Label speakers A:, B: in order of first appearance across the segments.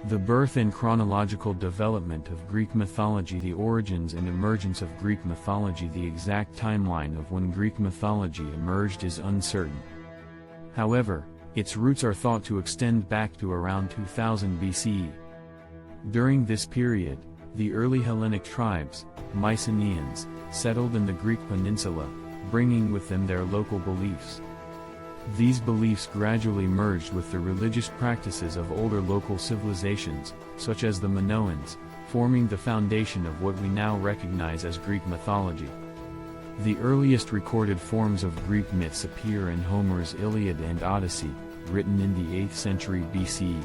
A: The birth and chronological development of Greek mythology. The origins and emergence of Greek mythology. The exact timeline of when Greek mythology emerged is uncertain. However, its roots are thought to extend back to around 2000 BCE. During this period, the early Hellenic tribes, Mycenaeans, settled in the Greek peninsula, bringing with them their local beliefs. These beliefs gradually merged with the religious practices of older local civilizations, such as the Minoans, forming the foundation of what we now recognize as Greek mythology. The earliest recorded forms of Greek myths appear in Homer's Iliad and Odyssey, written in the 8th century BCE.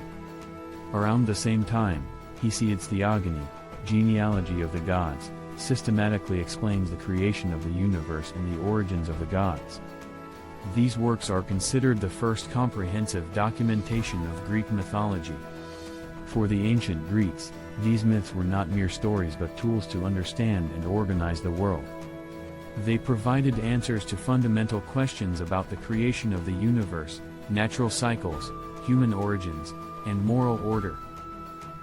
A: Around the same time, Hesiod's Theogony, Genealogy of the Gods, systematically explains the creation of the universe and the origins of the gods. These works are considered the first comprehensive documentation of Greek mythology. For the ancient Greeks, these myths were not mere stories but tools to understand and organize the world. They provided answers to fundamental questions about the creation of the universe, natural cycles, human origins, and moral order.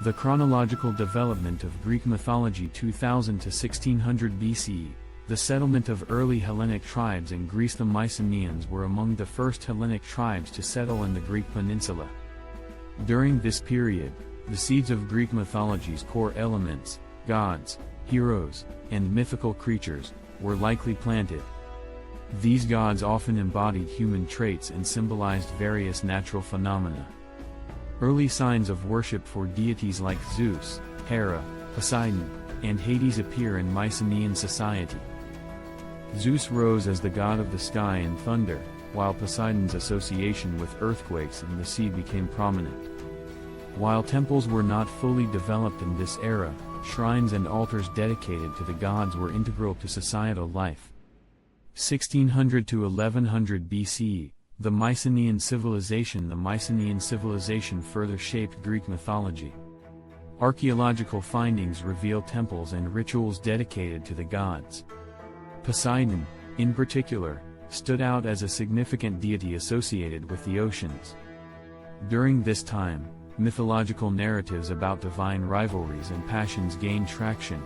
A: The chronological development of Greek mythology 2000 to 1600 BCE. The settlement of early Hellenic tribes in Greece. The Mycenaeans were among the first Hellenic tribes to settle in the Greek peninsula. During this period, the seeds of Greek mythology's core elements, gods, heroes, and mythical creatures, were likely planted. These gods often embodied human traits and symbolized various natural phenomena. Early signs of worship for deities like Zeus, Hera, Poseidon, and Hades appear in Mycenaean society. Zeus rose as the god of the sky and thunder, while Poseidon's association with earthquakes and the sea became prominent. While temples were not fully developed in this era, shrines and altars dedicated to the gods were integral to societal life. 1600 to 1100 BCE, the Mycenaean civilization. The Mycenaean civilization further shaped Greek mythology. Archaeological findings reveal temples and rituals dedicated to the gods. Poseidon, in particular, stood out as a significant deity associated with the oceans. During this time, mythological narratives about divine rivalries and passions gained traction.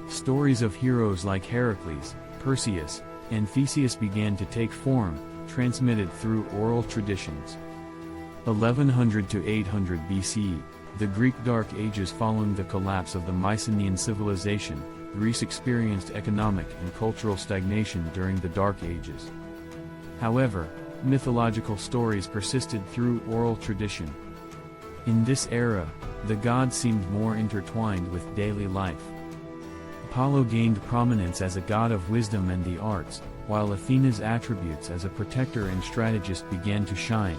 A: Stories of heroes like Heracles, Perseus, and Theseus began to take form, transmitted through oral traditions. 1100 to 800 BCE, the Greek Dark Ages. Following the collapse of the Mycenaean civilization, Greece experienced economic and cultural stagnation during the Dark Ages. However, mythological stories persisted through oral tradition. In this era, the gods seemed more intertwined with daily life. Apollo gained prominence as a god of wisdom and the arts, while Athena's attributes as a protector and strategist began to shine.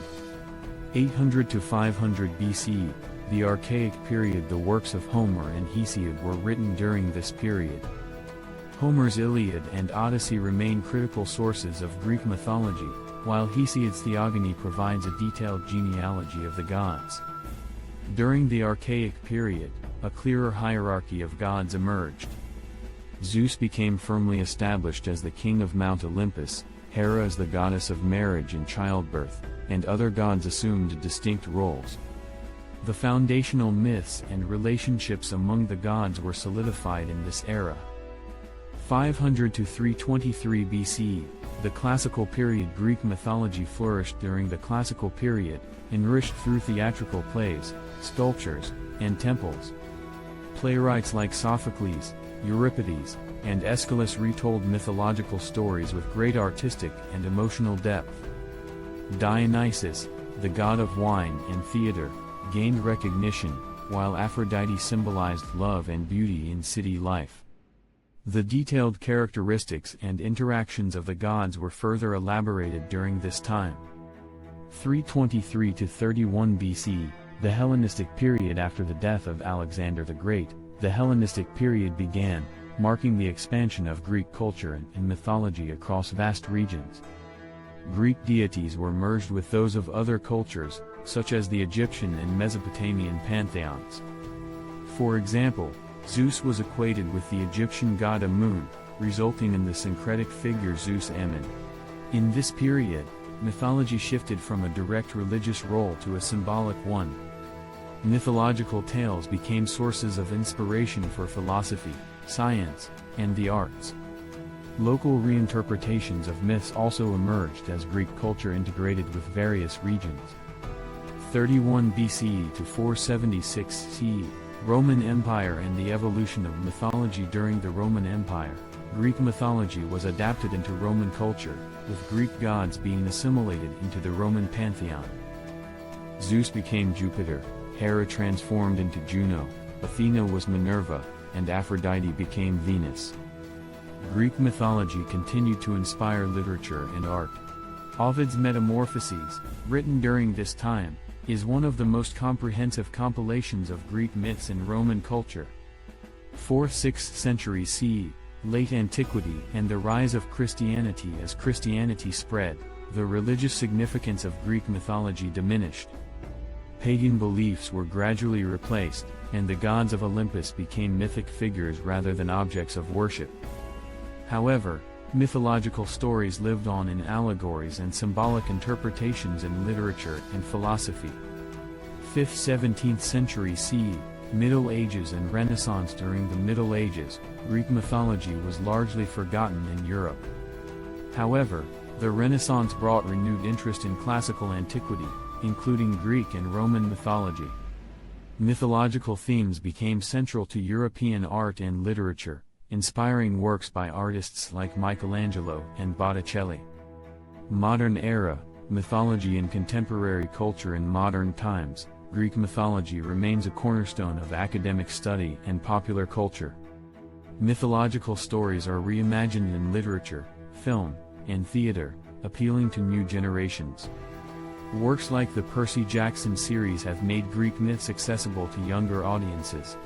A: 800 to 500 BCE, the Archaic period. The works of Homer and Hesiod were written during this period. Homer's Iliad and Odyssey remain critical sources of Greek mythology, while Hesiod's Theogony provides a detailed genealogy of the gods. During the Archaic period, a clearer hierarchy of gods emerged. Zeus became firmly established as the king of Mount Olympus, Hera as the goddess of marriage and childbirth, and other gods assumed distinct roles. The foundational myths and relationships among the gods were solidified in this era. 500 to 323 BCE, the Classical period. Greek mythology flourished during the Classical period, enriched through theatrical plays, sculptures, and temples. Playwrights like Sophocles, Euripides, and Aeschylus retold mythological stories with great artistic and emotional depth. Dionysus, the god of wine and theater, gained recognition, while Aphrodite symbolized love and beauty in city life. The detailed characteristics and interactions of the gods were further elaborated during this time. 323 to 31 BCE, the Hellenistic period. After the death of Alexander the Great, the Hellenistic period began, marking the expansion of Greek culture and mythology across vast regions. Greek deities were merged with those of other cultures, such as the Egyptian and Mesopotamian pantheons. For example, Zeus was equated with the Egyptian god Amun, resulting in the syncretic figure Zeus Ammon. In this period, mythology shifted from a direct religious role to a symbolic one. Mythological tales became sources of inspiration for philosophy, science, and the arts. Local reinterpretations of myths also emerged as Greek culture integrated with various regions. 31 BCE to 476 CE, Roman Empire and the evolution of mythology. During the Roman Empire, Greek mythology was adapted into Roman culture, with Greek gods being assimilated into the Roman pantheon. Zeus became Jupiter, Hera transformed into Juno, Athena was Minerva, and Aphrodite became Venus. Greek mythology continued to inspire literature and art. Ovid's Metamorphoses, written during this time, is one of the most comprehensive compilations of Greek myths and Roman culture. 4th–6th century CE, late antiquity and the rise of Christianity. As Christianity spread, the religious significance of Greek mythology diminished. Pagan beliefs were gradually replaced, and the gods of Olympus became mythic figures rather than objects of worship. However, mythological stories lived on in allegories and symbolic interpretations in literature and philosophy. 5th–17th century CE, Middle Ages and Renaissance. During the Middle Ages, Greek mythology was largely forgotten in Europe. However, the Renaissance brought renewed interest in classical antiquity, including Greek and Roman mythology. Mythological themes became central to European art and literature, inspiring works by artists like Michelangelo and Botticelli. Modern era, mythology in contemporary culture. In modern times, Greek mythology remains a cornerstone of academic study and popular culture. Mythological stories are reimagined in literature, film, and theater, appealing to new generations. Works like the Percy Jackson series have made Greek myths accessible to younger audiences.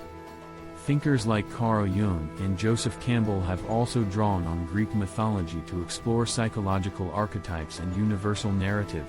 A: Thinkers like Carl Jung and Joseph Campbell have also drawn on Greek mythology to explore psychological archetypes and universal narratives.